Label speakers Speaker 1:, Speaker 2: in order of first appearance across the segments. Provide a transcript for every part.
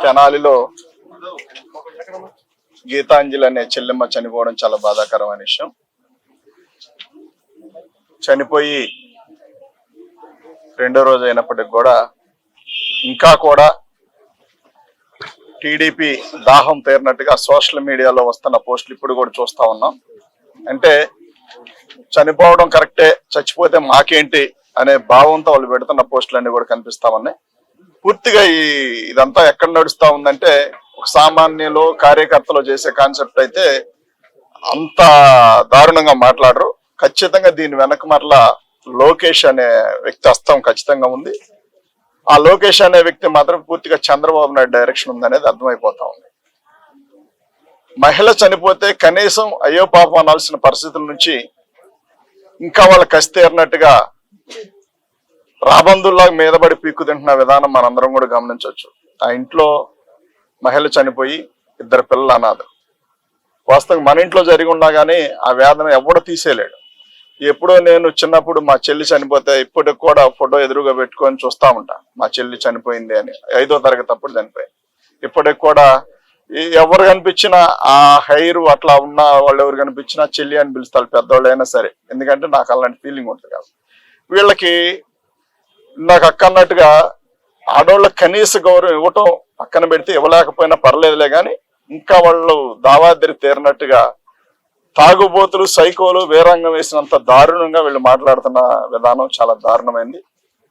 Speaker 1: తెనాలిలో గీతాంజలి అనే చెల్లెమ్మ చనిపోవడం చాలా బాధాకరమైన విషయం. చనిపోయి రెండో రోజు అయినప్పటికి కూడా ఇంకా కూడా టీడీపీ దాహం తీరినట్టుగా సోషల్ మీడియాలో వస్తున్న పోస్టులు ఇప్పుడు కూడా చూస్తా ఉన్నాం. అంటే చనిపోవడం కరెక్టే, చచ్చిపోతే మాకేంటి అనే భావంతో వాళ్ళు పెడుతున్న పోస్టులన్నీ కూడా కనిపిస్తా ఉన్నాయి. పూర్తిగా ఇదంతా ఎక్కడ నడుస్తా ఉందంటే ఒక సామాన్యులు కార్యకర్తలు చేసే కాన్సెప్ట్ అయితే అంత దారుణంగా మాట్లాడరు. ఖచ్చితంగా దీని వెనక మరలా లోకేష్ అనే వ్యక్తి హస్తం ఖచ్చితంగా ఉంది. ఆ లోకేష్ అనే వ్యక్తి మాత్రం పూర్తిగా చంద్రబాబు నాయుడు డైరెక్షన్ ఉందనేది అర్థమైపోతా ఉంది. మహిళ చనిపోతే కనీసం అయ్యో పాపం అనాల్సిన పరిస్థితుల నుంచి ఇంకా వాళ్ళ కసి తీరినట్టుగా రాబందుల్లా మీదబడి పీక్కు తింటున్న విధానం మనందరం కూడా గమనించవచ్చు. ఆ ఇంట్లో మహిళ చనిపోయి 2 పిల్లలు అనాథ. వాస్తవంగా మన ఇంట్లో జరిగి ఉన్నా కానీ ఆ వేదన ఎవడో తీసేయలేడు. ఎప్పుడో నేను చిన్నప్పుడు మా చెల్లి చనిపోతే ఇప్పటికి కూడా ఫోటో ఎదురుగా పెట్టుకొని చూస్తా ఉంటా, మా చెల్లి చనిపోయింది అని. 5వ తరగతి అప్పుడు చనిపోయింది. ఇప్పటికి కూడా ఎవరు కనిపించినా ఆ హైరు అట్లా ఉన్న వాళ్ళు ఎవరు కనిపించినా చెల్లి అని పిలుస్తారు, పెద్దవాళ్ళు అయినా సరే. ఎందుకంటే నాకు అలాంటి ఫీలింగ్ ఉంటుంది కాబట్టి. వీళ్ళకి నాకు అక్క అన్నట్టుగా ఆడవాళ్ళకి కనీస గౌరవం ఇవ్వటం పక్కన పెడితే ఇవ్వలేకపోయినా పర్లేదులే కానీ ఇంకా వాళ్ళు దావాదిరి తీరినట్టుగా తాగుబోతులు సైకోలు వేరంగం వేసినంత దారుణంగా వీళ్ళు మాట్లాడుతున్న విధానం చాలా దారుణమైంది.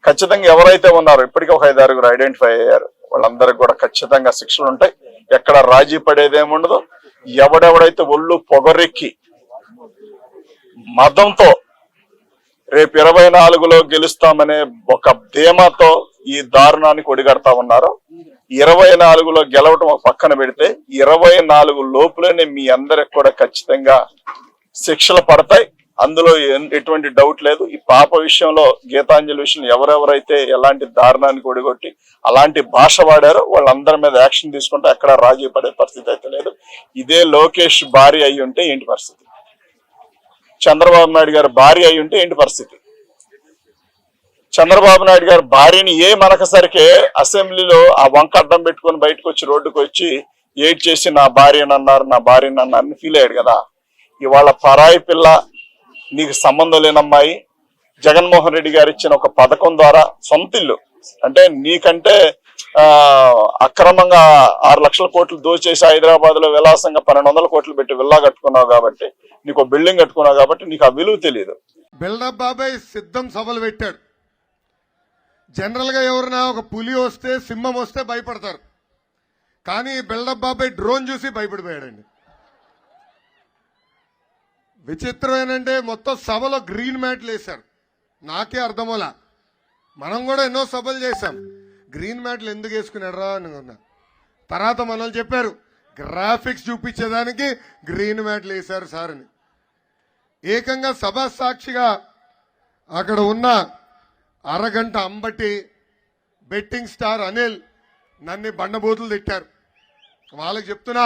Speaker 1: ఖచ్చితంగా ఎవరైతే ఉన్నారో ఇప్పటికీ ఒక 5-6 ఐడెంటిఫై అయ్యారు. వాళ్ళందరికి కూడా ఖచ్చితంగా శిక్షలు ఉంటాయి. ఎక్కడ రాజీ పడేదేముండదు. ఎవడెవడైతే ఒళ్ళు పొగరెక్కి మదంతో రేపు 24లో గెలుస్తామనే ఒక ధీమాతో ఈ దారుణానికి ఒడిగడతా ఉన్నారు. 24లో గెలవటం ఒక పక్కన పెడితే 24 లోపులోనే మీ అందరికి కూడా ఖచ్చితంగా శిక్షలు పడతాయి. అందులో ఎటువంటి డౌట్ లేదు. ఈ పాప విషయంలో గీతాంజలి విషయంలో ఎవరెవరైతే ఎలాంటి దారుణానికి ఒడిగొట్టి అలాంటి భాష వాడారో వాళ్ళందరి మీద యాక్షన్ తీసుకుంటే ఎక్కడ రాజీ పడే పరిస్థితి అయితే లేదు. ఇదే లోకేష్ భార్య అయి ఉంటే ఏంటి పరిస్థితి? చంద్రబాబు నాయుడు గారి భార్య అయి ఉంటే ఏంటి పరిస్థితి? చంద్రబాబు నాయుడు గారి భార్యని మనకసరికే అసెంబ్లీలో ఆ వంక అడ్డం పెట్టుకొని బయటకు వచ్చి రోడ్డుకు వచ్చి ఏడ్ చేసి నా భార్యని అన్నారని ఫీల్ అయ్యాడు కదా. ఇవాళ పరాయి పిల్ల, నీకు సంబంధం లేనమ్మాయి, జగన్మోహన్ రెడ్డి గారు ఇచ్చిన ఒక పథకం ద్వారా సొంత ఇల్లు అంటే నీకంటే అక్రమంగా 6 లక్షల కోట్లు దోచేసి హైదరాబాద్ లో విలాసంగా 1200 కోట్లు పెట్టి విల్లా కట్టుకున్నావు కాబట్టి, నీకు బిల్డింగ్ కట్టుకున్నావు కాబట్టి నీకు ఆ విలువ తెలియదు.
Speaker 2: బిల్డప్ బాబాయ్ సిద్ధం సభలు పెట్టాడు. జనరల్ గా ఎవరైనా ఒక పులి వస్తే సింహం వస్తే భయపడతారు, కానీ బిల్డప్ బాబాయ్ డ్రోన్ చూసి భయపడిపోయాడండి. విచిత్రం ఏంటంటే మొత్తం సభలో గ్రీన్ మ్యాట్లు వేశారు. నాకే అర్థమోలా. మనం కూడా ఎన్నో సభలు చేశాం, గ్రీన్ మ్యాట్లు ఎందుకు వేసుకున్నారా అనుకున్నా. తర్వాత మనల్ని చెప్పారు గ్రాఫిక్స్ చూపించేదానికి గ్రీన్ మ్యాట్లు వేశారు సార్ అని. ఏకంగా సభా సాక్షిగా అక్కడ ఉన్న అరగంట అంబటి బెట్టింగ్ స్టార్ అనిల్ నన్ను బండబూతులు తిట్టారు. వాళ్ళకి చెప్తున్నా,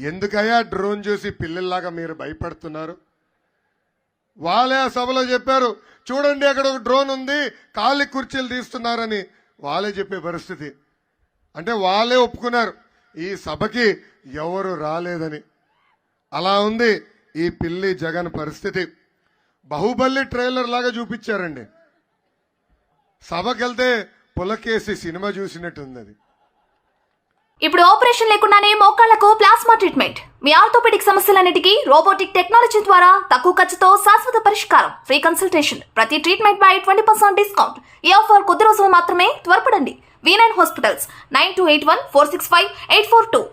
Speaker 2: ఎందుకయ్యా డ్రోన్ చూసి పిల్లల్లాగా మీరు భయపడుతున్నారు? వాళ్ళే ఆ సభలో చెప్పారు, చూడండి అక్కడ ఒక డ్రోన్ ఉంది, ఖాళీ కుర్చీలు తీస్తున్నారని వాళ్ళే చెప్పే పరిస్థితి. అంటే వాళ్ళే ఒప్పుకున్నారు ఈ సభకి ఎవరు రాలేదని. అలా ఉంది ఈ పిల్లి జగన్ పరిస్థితి. బాహుబలి ట్రైలర్ లాగా చూపించారండి. సభకెళ్తే పులకేసి సినిమా చూసినట్టుంది అది.
Speaker 3: ఇప్పుడు ఆపరేషన్ లేకుండానే మోకాళ్లకు ప్లాస్మా ట్రీట్మెంట్. మీ ఆర్థోపెడిక్ సమస్యలన్నిటికీ రోబోటిక్ టెక్నాలజీ ద్వారా తక్కువ ఖర్చుతో శాశ్వత పరిష్కారం. Free consultation. ప్రతి ట్రీట్మెంట్ పై 20% డిస్కౌంట్. ఈ ఆఫర్ కొద్ది రోజులు మాత్రమే. త్వరపడండి. V9 hospitals 9281465842.